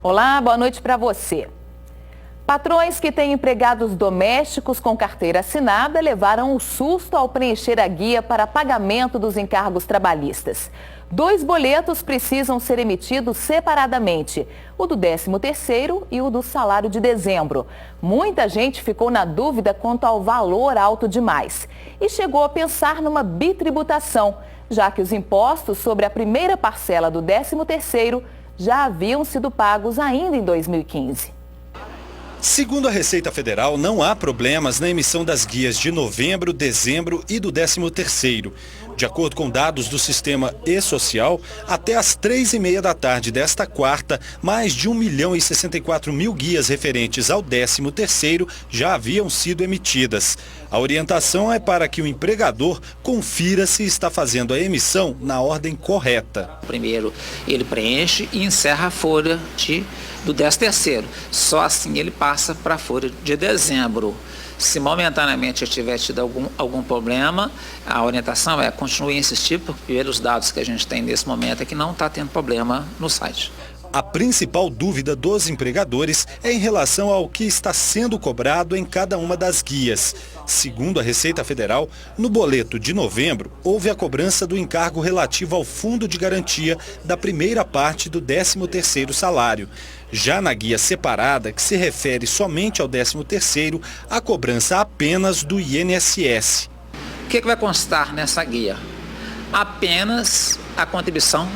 Olá, boa noite para você. Patrões que têm empregados domésticos com carteira assinada levaram um susto ao preencher a guia para pagamento dos encargos trabalhistas. 2 boletos precisam ser emitidos separadamente, o do 13º e o do salário de dezembro. Muita gente ficou na dúvida quanto ao valor alto demais e chegou a pensar numa bitributação, já que os impostos sobre a primeira parcela do 13º já haviam sido pagos ainda em 2015. Segundo a Receita Federal, não há problemas na emissão das guias de novembro, dezembro e do 13º. De acordo com dados do Sistema E-Social, até às 3h30 da tarde desta quarta, mais de 1.064.000 guias referentes ao 13º já haviam sido emitidas. A orientação é para que o empregador confira se está fazendo a emissão na ordem correta. Primeiro ele preenche e encerra a folha do 13º. Só assim ele passa para a folha de dezembro. Se momentaneamente tiver tido algum problema, a orientação é continue a insistir, porque pelos dados que a gente tem nesse momento é que não está tendo problema no site. A principal dúvida dos empregadores é em relação ao que está sendo cobrado em cada uma das guias. Segundo a Receita Federal, no boleto de novembro, houve a cobrança do encargo relativo ao fundo de garantia da primeira parte do 13º salário. Já na guia separada, que se refere somente ao 13º, a cobrança apenas do INSS. O que vai constar nessa guia? Apenas a contribuição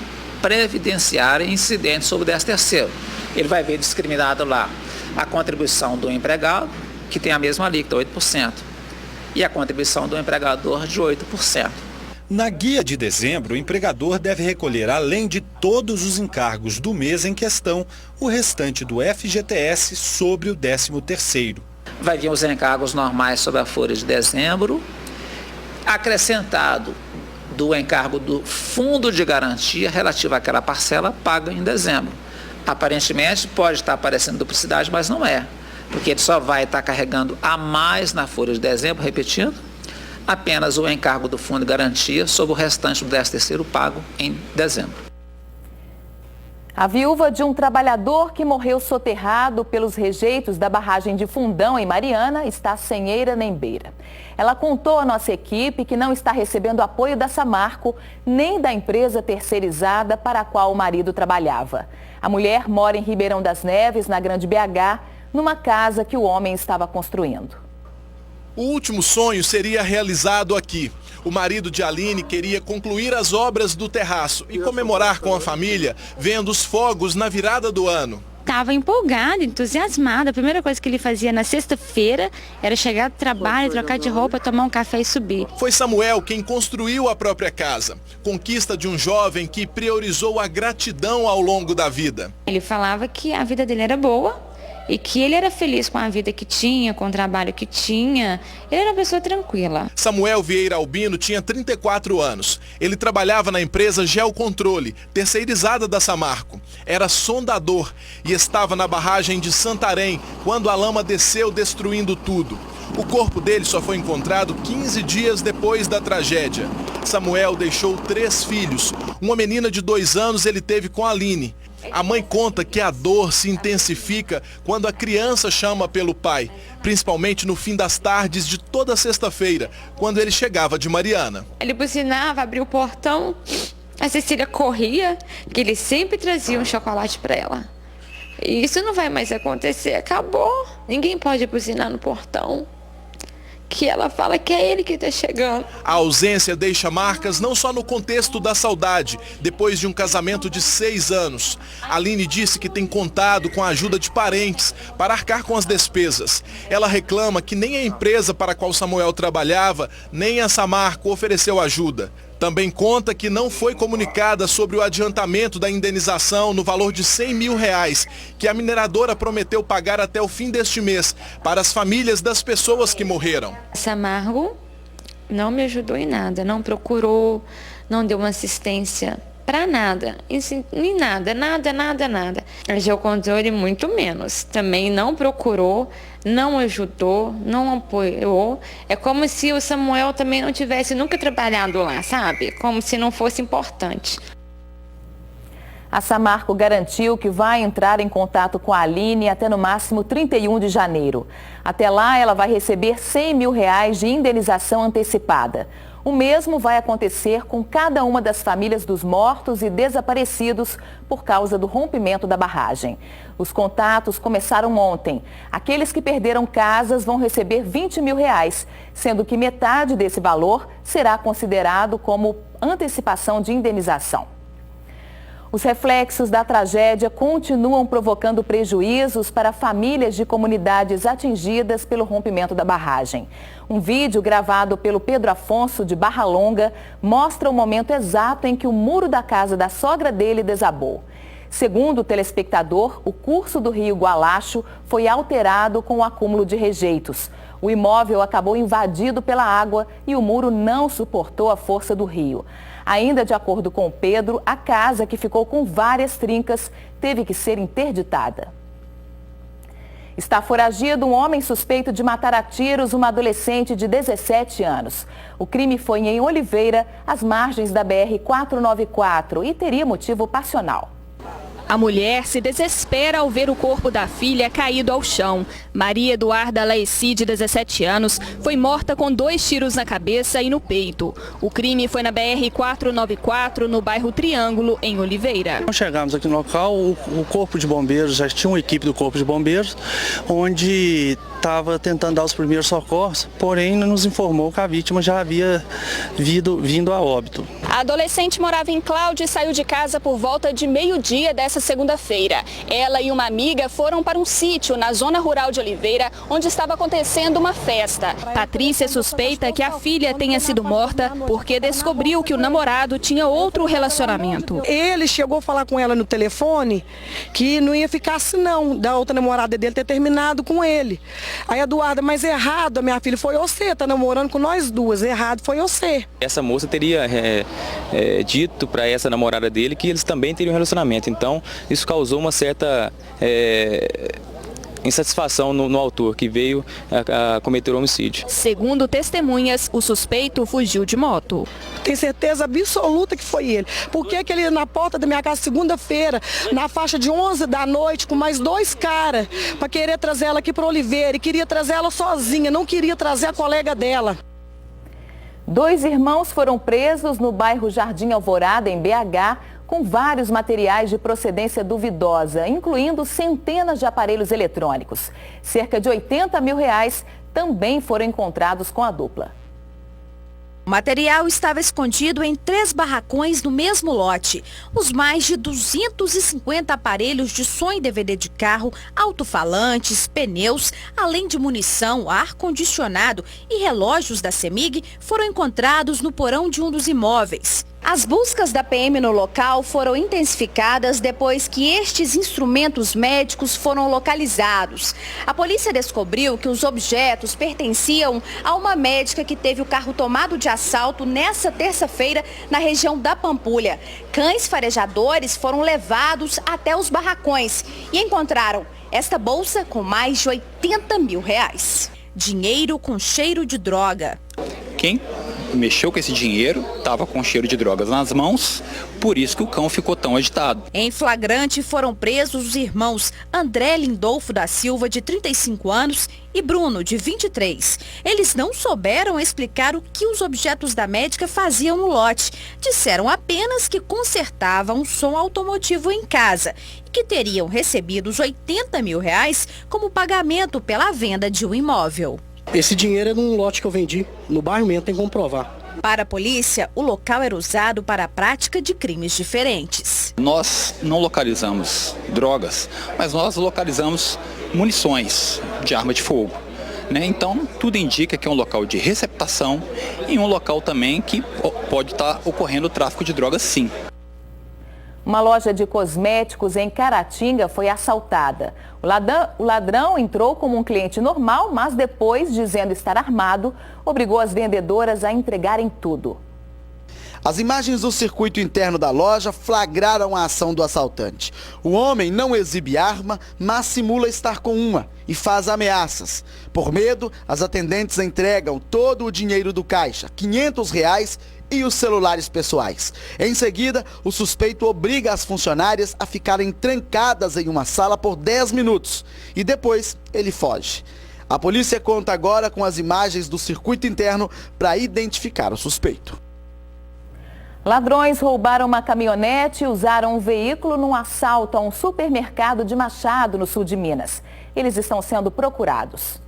previdenciária incidente sobre o 13º. Ele vai ver discriminado lá a contribuição do empregado, que tem a mesma alíquota, 8%, e a contribuição do empregador de 8%. Na guia de dezembro, o empregador deve recolher, além de todos os encargos do mês em questão, o restante do FGTS sobre o 13º. Vai vir os encargos normais sobre a folha de dezembro, acrescentado do encargo do fundo de garantia relativo àquela parcela paga em dezembro. Aparentemente pode estar aparecendo duplicidade, mas não é, porque ele só vai estar carregando a mais na folha de dezembro, repetindo, apenas o encargo do fundo de garantia sobre o restante do 13º pago em dezembro. A viúva de um trabalhador que morreu soterrado pelos rejeitos da barragem de Fundão, em Mariana, está sem eira nem beira. Ela contou à nossa equipe que não está recebendo apoio da Samarco, nem da empresa terceirizada para a qual o marido trabalhava. A mulher mora em Ribeirão das Neves, na Grande BH, numa casa que o homem estava construindo. O último sonho seria realizado aqui. O marido de Aline queria concluir as obras do terraço e comemorar com a família, vendo os fogos na virada do ano. Estava empolgada, entusiasmada. A primeira coisa que ele fazia na sexta-feira era chegar do trabalho, trocar de roupa, tomar um café e subir. Foi Samuel quem construiu a própria casa. Conquista de um jovem que priorizou a gratidão ao longo da vida. Ele falava que a vida dele era boa e que ele era feliz com a vida que tinha, com o trabalho que tinha. Ele era uma pessoa tranquila. Samuel Vieira Albino tinha 34 anos. Ele trabalhava na empresa Geocontrole, terceirizada da Samarco. Era sondador e estava na barragem de Santarém quando a lama desceu destruindo tudo. O corpo dele só foi encontrado 15 dias depois da tragédia. Samuel deixou 3 filhos. Uma menina de 2 anos ele teve com a Aline. A mãe conta que a dor se intensifica quando a criança chama pelo pai, principalmente no fim das tardes de toda sexta-feira, quando ele chegava de Mariana. Ele buzinava, abria o portão, a Cecília corria, que ele sempre trazia um chocolate para ela. E isso não vai mais acontecer, acabou. Ninguém pode buzinar no portão, que ela fala que é ele que está chegando. A ausência deixa marcas não só no contexto da saudade, depois de um casamento de 6 anos. Aline disse que tem contado com a ajuda de parentes para arcar com as despesas. Ela reclama que nem a empresa para a qual Samuel trabalhava, nem a Samarco ofereceu ajuda. Também conta que não foi comunicada sobre o adiantamento da indenização no valor de R$100 mil, que a mineradora prometeu pagar até o fim deste mês para as famílias das pessoas que morreram. A Samarco não me ajudou em nada, não procurou, não deu uma assistência para nada, em nada. A Geocontrole muito menos, também não procurou, não ajudou, não apoiou. É como se o Samuel também não tivesse nunca trabalhado lá, sabe? Como se não fosse importante. A Samarco garantiu que vai entrar em contato com a Aline até no máximo 31 de janeiro. Até lá, ela vai receber R$100 mil de indenização antecipada. O mesmo vai acontecer com cada uma das famílias dos mortos e desaparecidos por causa do rompimento da barragem. Os contatos começaram ontem. Aqueles que perderam casas vão receber R$20 mil, sendo que metade desse valor será considerado como antecipação de indenização. Os reflexos da tragédia continuam provocando prejuízos para famílias de comunidades atingidas pelo rompimento da barragem. Um vídeo gravado pelo Pedro Afonso, de Barra Longa, mostra o momento exato em que o muro da casa da sogra dele desabou. Segundo o telespectador, o curso do rio Gualacho foi alterado com o acúmulo de rejeitos. O imóvel acabou invadido pela água e o muro não suportou a força do rio. Ainda de acordo com o Pedro, a casa, que ficou com várias trincas, teve que ser interditada. Está foragido um homem suspeito de matar a tiros uma adolescente de 17 anos. O crime foi em Oliveira, às margens da BR-494, e teria motivo passional. A mulher se desespera ao ver o corpo da filha caído ao chão. Maria Eduarda Laeci, de 17 anos, foi morta com 2 tiros na cabeça e no peito. O crime foi na BR-494, no bairro Triângulo, em Oliveira. Quando chegamos aqui no local, o Corpo de Bombeiros, já tinha uma equipe do Corpo de Bombeiros, onde estava tentando dar os primeiros socorros, porém nos informou que a vítima já havia vindo a óbito. A adolescente morava em Cláudia e saiu de casa por volta de meio-dia dessa segunda-feira. Ela e uma amiga foram para um sítio na zona rural de Oliveira, onde estava acontecendo uma festa. Patrícia suspeita que a filha tenha sido morta porque descobriu que o namorado tinha outro relacionamento. Ele chegou a falar com ela no telefone que não ia ficar assim não, da outra namorada dele ter terminado com ele. Aí a Eduarda, mas errado, a minha filha, foi você, tá namorando com nós duas, errado foi você. Essa moça teria dito para essa namorada dele que eles também teriam um relacionamento, então isso causou uma certa insatisfação no autor, que veio a cometer o homicídio. Segundo testemunhas, o suspeito fugiu de moto. Tenho certeza absoluta que foi ele. Por que ele ia na porta da minha casa segunda-feira, na faixa de 11 da noite, com mais 2 caras, para querer trazer ela aqui para Oliveira, e queria trazer ela sozinha, não queria trazer a colega dela. 2 irmãos foram presos no bairro Jardim Alvorada, em BH, com vários materiais de procedência duvidosa, incluindo centenas de aparelhos eletrônicos. Cerca de R$80 mil também foram encontrados com a dupla. O material estava escondido em 3 barracões no mesmo lote. Os mais de 250 aparelhos de som e DVD de carro, alto-falantes, pneus, além de munição, ar-condicionado e relógios da CEMIG foram encontrados no porão de um dos imóveis. As buscas da PM no local foram intensificadas depois que estes instrumentos médicos foram localizados. A polícia descobriu que os objetos pertenciam a uma médica que teve o carro tomado de assalto nessa terça-feira na região da Pampulha. Cães farejadores foram levados até os barracões e encontraram esta bolsa com mais de R$80 mil. Dinheiro com cheiro de droga. Quem mexeu com esse dinheiro estava com cheiro de drogas nas mãos, por isso que o cão ficou tão agitado. Em flagrante foram presos os irmãos André Lindolfo da Silva, de 35 anos, e Bruno, de 23. Eles não souberam explicar o que os objetos da médica faziam no lote. Disseram apenas que consertavam um som automotivo em casa e que teriam recebido os R$80 mil como pagamento pela venda de um imóvel. Esse dinheiro é num lote que eu vendi, no bairro mesmo, tem que comprovar. Para a polícia, o local era usado para a prática de crimes diferentes. Nós não localizamos drogas, mas nós localizamos munições de arma de fogo. Então, tudo indica que é um local de receptação e um local também que pode estar ocorrendo o tráfico de drogas, sim. Uma loja de cosméticos em Caratinga foi assaltada. O ladrão entrou como um cliente normal, mas depois, dizendo estar armado, obrigou as vendedoras a entregarem tudo. As imagens do circuito interno da loja flagraram a ação do assaltante. O homem não exibe arma, mas simula estar com uma e faz ameaças. Por medo, as atendentes entregam todo o dinheiro do caixa, R$500, e os celulares pessoais. Em seguida, o suspeito obriga as funcionárias a ficarem trancadas em uma sala por 10 minutos e depois ele foge. A polícia conta agora com as imagens do circuito interno para identificar o suspeito. Ladrões roubaram uma caminhonete e usaram um veículo num assalto a um supermercado de Machado, no sul de Minas. Eles estão sendo procurados.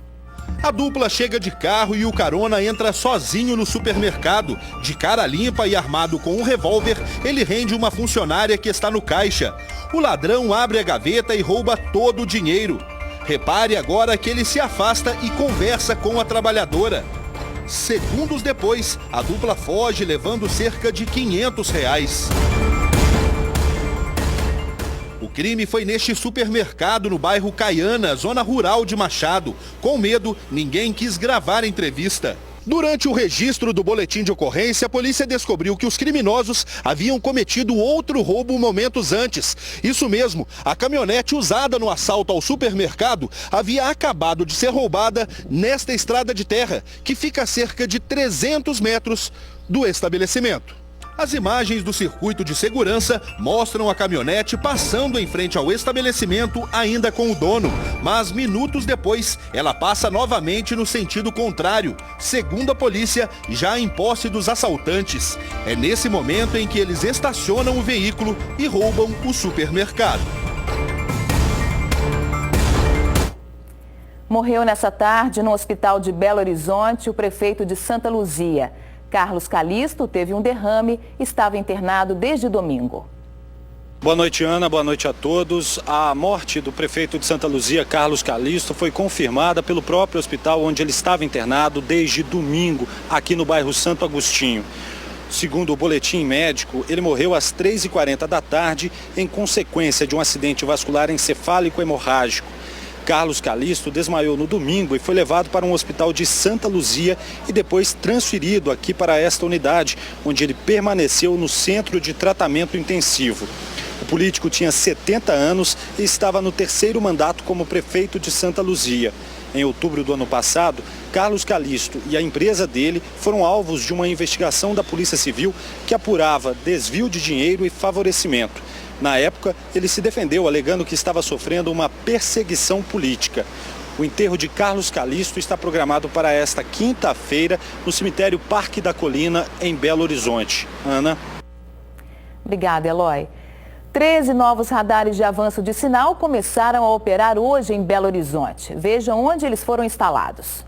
A dupla chega de carro e o carona entra sozinho no supermercado. De cara limpa e armado com um revólver, ele rende uma funcionária que está no caixa. O ladrão abre a gaveta e rouba todo o dinheiro. Repare agora que ele se afasta e conversa com a trabalhadora. Segundos depois, a dupla foge levando cerca de R$500. O crime foi neste supermercado no bairro Caiana, zona rural de Machado. Com medo, ninguém quis gravar a entrevista. Durante o registro do boletim de ocorrência, a polícia descobriu que os criminosos haviam cometido outro roubo momentos antes. Isso mesmo, a caminhonete usada no assalto ao supermercado havia acabado de ser roubada nesta estrada de terra, que fica a cerca de 300 metros do estabelecimento. As imagens do circuito de segurança mostram a caminhonete passando em frente ao estabelecimento ainda com o dono, mas minutos depois ela passa novamente no sentido contrário, segundo a polícia, já em posse dos assaltantes. É nesse momento em que eles estacionam o veículo e roubam o supermercado. Morreu nessa tarde no hospital de Belo Horizonte o prefeito de Santa Luzia. Carlos Calisto teve um derrame e estava internado desde domingo. Boa noite, Ana. Boa noite a todos. A morte do prefeito de Santa Luzia, Carlos Calisto, foi confirmada pelo próprio hospital onde ele estava internado desde domingo, aqui no bairro Santo Agostinho. Segundo o boletim médico, ele morreu às 3h40 da tarde em consequência de um acidente vascular encefálico hemorrágico. Carlos Calisto desmaiou no domingo e foi levado para um hospital de Santa Luzia e depois transferido aqui para esta unidade, onde ele permaneceu no centro de tratamento intensivo. O político tinha 70 anos e estava no 3º mandato como prefeito de Santa Luzia. Em outubro do ano passado, Carlos Calisto e a empresa dele foram alvos de uma investigação da Polícia Civil que apurava desvio de dinheiro e favorecimento. Na época, ele se defendeu alegando que estava sofrendo uma perseguição política. O enterro de Carlos Calisto está programado para esta quinta-feira no cemitério Parque da Colina, em Belo Horizonte. Ana. Obrigada, Eloy. 13 novos radares de avanço de sinal começaram a operar hoje em Belo Horizonte. Veja onde eles foram instalados.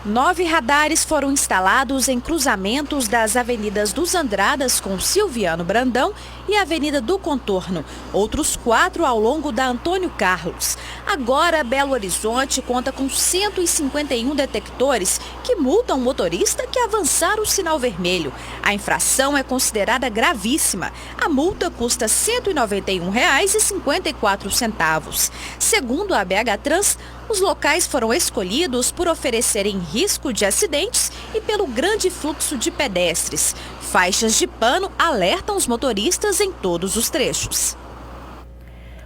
9 radares foram instalados em cruzamentos das avenidas dos Andradas com Silviano Brandão e Avenida do Contorno. Outros 4 ao longo da Antônio Carlos. Agora, Belo Horizonte conta com 151 detectores que multam o motorista que avançar o sinal vermelho. A infração é considerada gravíssima. A multa custa R$ 191,54. Segundo a BH Trans, os locais foram escolhidos por oferecerem risco de acidentes e pelo grande fluxo de pedestres. Faixas de pano alertam os motoristas em todos os trechos.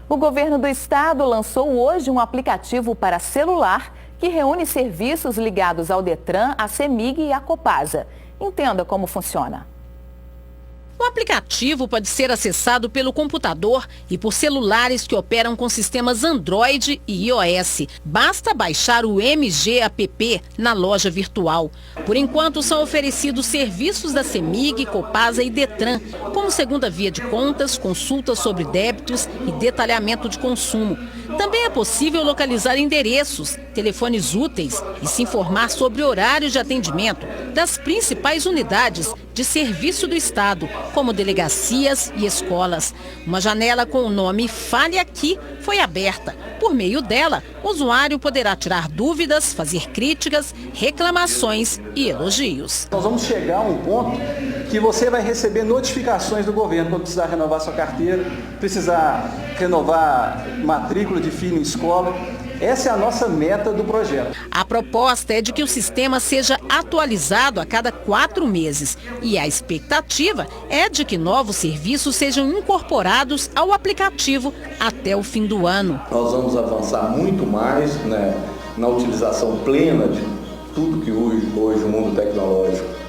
O governo do estado lançou hoje um aplicativo para celular que reúne serviços ligados ao Detran, à CEMIG e à Copasa. Entenda como funciona. O aplicativo pode ser acessado pelo computador e por celulares que operam com sistemas Android e iOS. Basta baixar o MG App na loja virtual. Por enquanto, são oferecidos serviços da CEMIG, Copasa e Detran, como segunda via de contas, consultas sobre débitos e detalhamento de consumo. Também é possível localizar endereços, telefones úteis e se informar sobre horários de atendimento das principais unidades de serviço do Estado, como delegacias e escolas. Uma janela com o nome Fale Aqui foi aberta. Por meio dela, o usuário poderá tirar dúvidas, fazer críticas, reclamações e elogios. Nós vamos chegar a um ponto que você vai receber notificações do governo quando precisar renovar sua carteira, precisar renovar matrícula de filho em escola. Essa é a nossa meta do projeto. A proposta é de que o sistema seja atualizado a cada 4 meses. E a expectativa é de que novos serviços sejam incorporados ao aplicativo até o fim do ano. Nós vamos avançar muito mais, né, na utilização plena de tudo que hoje o mundo tecnológico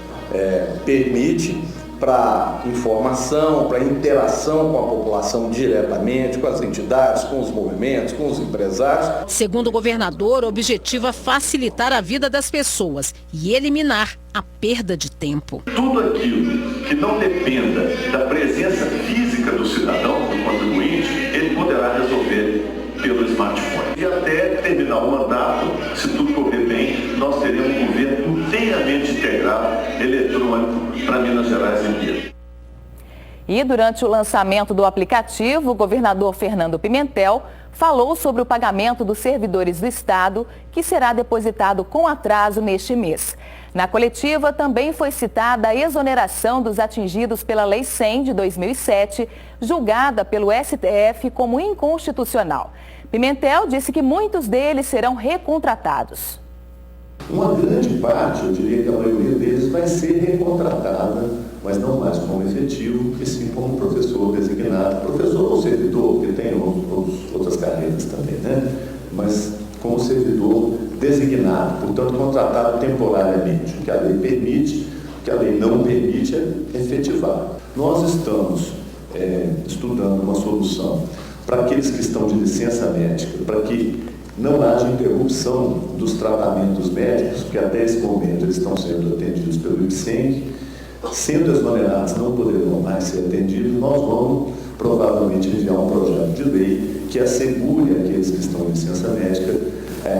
permite, para informação, para interação com a população diretamente, com as entidades, com os movimentos, com os empresários. Segundo o governador, o objetivo é facilitar a vida das pessoas e eliminar a perda de tempo. Tudo aquilo que não dependa da presença física do cidadão, do contribuinte, ele poderá resolver pelo smartphone. E até terminar o mandato, se tudo correr bem, nós teremos um governo inteiramente integrado, eletrônico, para Minas Gerais inteiro. E durante o lançamento do aplicativo, o governador Fernando Pimentel falou sobre o pagamento dos servidores do Estado, que será depositado com atraso neste mês. Na coletiva também foi citada a exoneração dos atingidos pela Lei 100 de 2007, julgada pelo STF como inconstitucional. Pimentel disse que muitos deles serão recontratados. Uma grande parte, eu diria que a maioria deles vai ser recontratada, mas não mais como efetivo, e sim como professor designado. Professor ou servidor, que tem outras carreiras também, né? Mas como servidor designado, portanto contratado temporariamente. O que a lei permite, o que a lei não permite é efetivar. Nós estamos estudando uma solução para aqueles que estão de licença médica, para que não haja interrupção dos tratamentos médicos, porque até esse momento eles estão sendo atendidos pelo IPSENG, sendo exonerados não poderão mais ser atendidos. Nós vamos provavelmente enviar um projeto de lei que assegure àqueles que estão em licença médica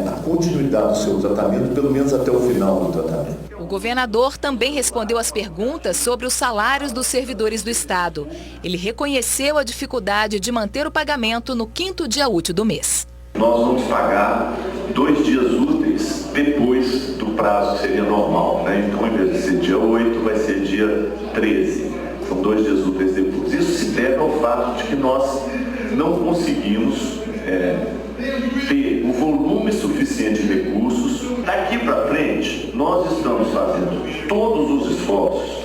a continuidade do seu tratamento, pelo menos até o final do tratamento. O governador também respondeu às perguntas sobre os salários dos servidores do Estado. Ele reconheceu a dificuldade de manter o pagamento no 5º dia útil do mês. Nós vamos pagar 2 dias úteis depois do prazo que seria normal, né? Então, em vez de ser dia 8, vai ser dia 13. São 2 dias úteis depois. Isso se deve ao fato de que nós não conseguimos ter o volume suficiente de recursos. Daqui para frente, nós estamos fazendo todos os esforços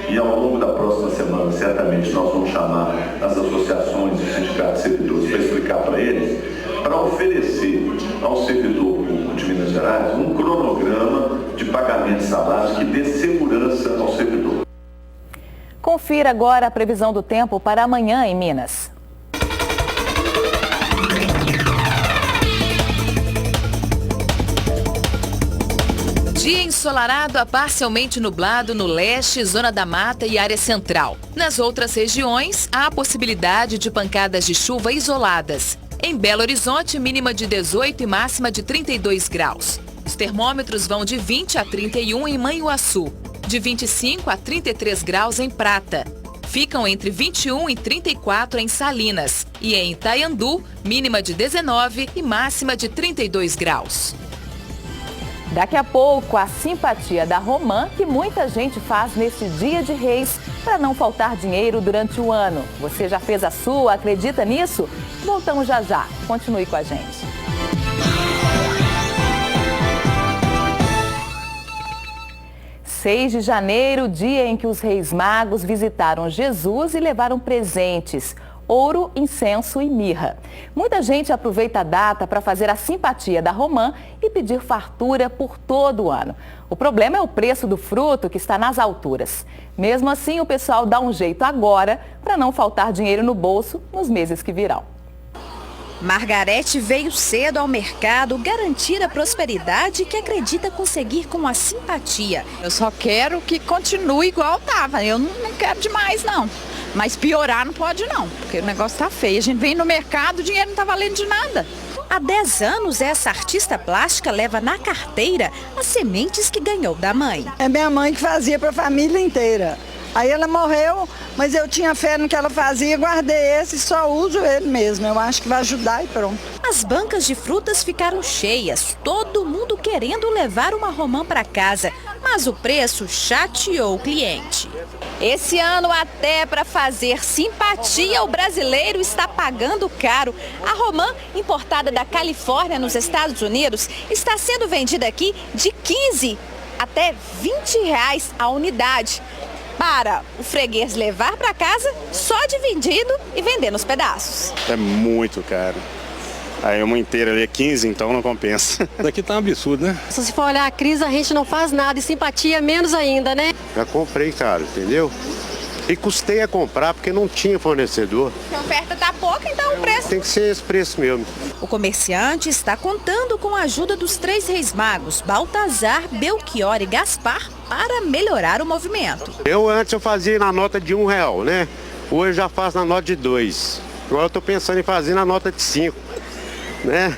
e ao longo da próxima semana, certamente, nós vamos chamar as associações e sindicatos de servidores para explicar para eles, para oferecer ao servidor público de Minas Gerais um cronograma de pagamento de salários que dê segurança ao servidor. Confira agora a previsão do tempo para amanhã em Minas. Dia ensolarado a parcialmente nublado no leste, zona da mata e área central. Nas outras regiões, há a possibilidade de pancadas de chuva isoladas. Em Belo Horizonte, mínima de 18 e máxima de 32 graus. Os termômetros vão de 20 a 31 em Manhuaçu, de 25 a 33 graus em Prata. Ficam entre 21 e 34 em Salinas. E em Itaiandu, mínima de 19 e máxima de 32 graus. Daqui a pouco, a simpatia da Romã, que muita gente faz neste Dia de Reis para não faltar dinheiro durante o ano. Você já fez a sua? Acredita nisso? Voltamos já já. Continue com a gente. – 6 de janeiro, dia em que os Reis Magos visitaram Jesus e levaram presentes. Ouro, incenso e mirra. Muita gente aproveita a data para fazer a simpatia da Romã e pedir fartura por todo o ano. O problema é o preço do fruto, que está nas alturas. Mesmo assim, o pessoal dá um jeito agora para não faltar dinheiro no bolso nos meses que virão. Margarete veio cedo ao mercado garantir a prosperidade que acredita conseguir com a simpatia. Eu só quero que continue igual estava. Eu não quero demais, não. Mas piorar não pode não, porque o negócio tá feio. A gente vem no mercado, o dinheiro não tá valendo de nada. Há 10 anos, essa artista plástica leva na carteira as sementes que ganhou da mãe. É minha mãe que fazia para a família inteira. Aí ela morreu, mas eu tinha fé no que ela fazia, guardei esse e só uso ele mesmo. Eu acho que vai ajudar e pronto. As bancas de frutas ficaram cheias, todo mundo querendo levar uma romã para casa. mas o preço chateou o cliente. Esse ano, até para fazer simpatia, o brasileiro está pagando caro. A romã, importada da Califórnia, nos Estados Unidos, está sendo vendida aqui de 15 até 20 reais a unidade. Para o freguês levar para casa, só dividindo e vendendo os pedaços. É muito caro. Aí uma inteira ali é 15, então não compensa. Daqui tá um absurdo, né? Se você for olhar a crise, a gente não faz nada e simpatia menos ainda, né? Já comprei, cara, entendeu? E custei a comprar porque não tinha fornecedor. A oferta tá pouca, então o preço... Tem que ser esse preço mesmo. O comerciante está contando com a ajuda dos 3 reis magos, Baltazar, Belchior e Gaspar, para melhorar o movimento. Antes eu fazia na nota de R$1, né? Hoje já faço na nota de 2. Agora eu tô pensando em fazer na nota de 5, né?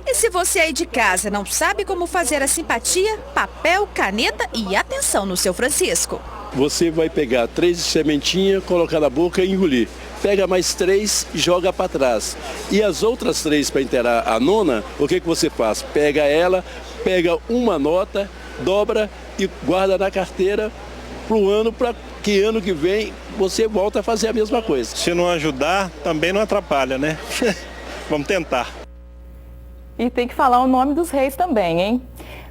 E se você aí de casa não sabe como fazer a simpatia, papel, caneta e atenção no seu Francisco. Você vai pegar 3 sementinhas, colocar na boca e engolir. Pega mais 3 e joga para trás. E as outras 3 para inteirar a nona, o que você faz? Pega ela, pega uma nota, dobra e guarda na carteira pro ano, para que ano que vem você volta a fazer a mesma coisa. Se não ajudar, também não atrapalha, né? Vamos tentar. E tem que falar o nome dos reis também, hein?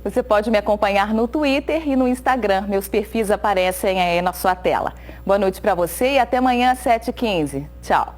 Você pode me acompanhar no Twitter e no Instagram. Meus perfis aparecem aí na sua tela. Boa noite para você e até amanhã às 7h15. Tchau.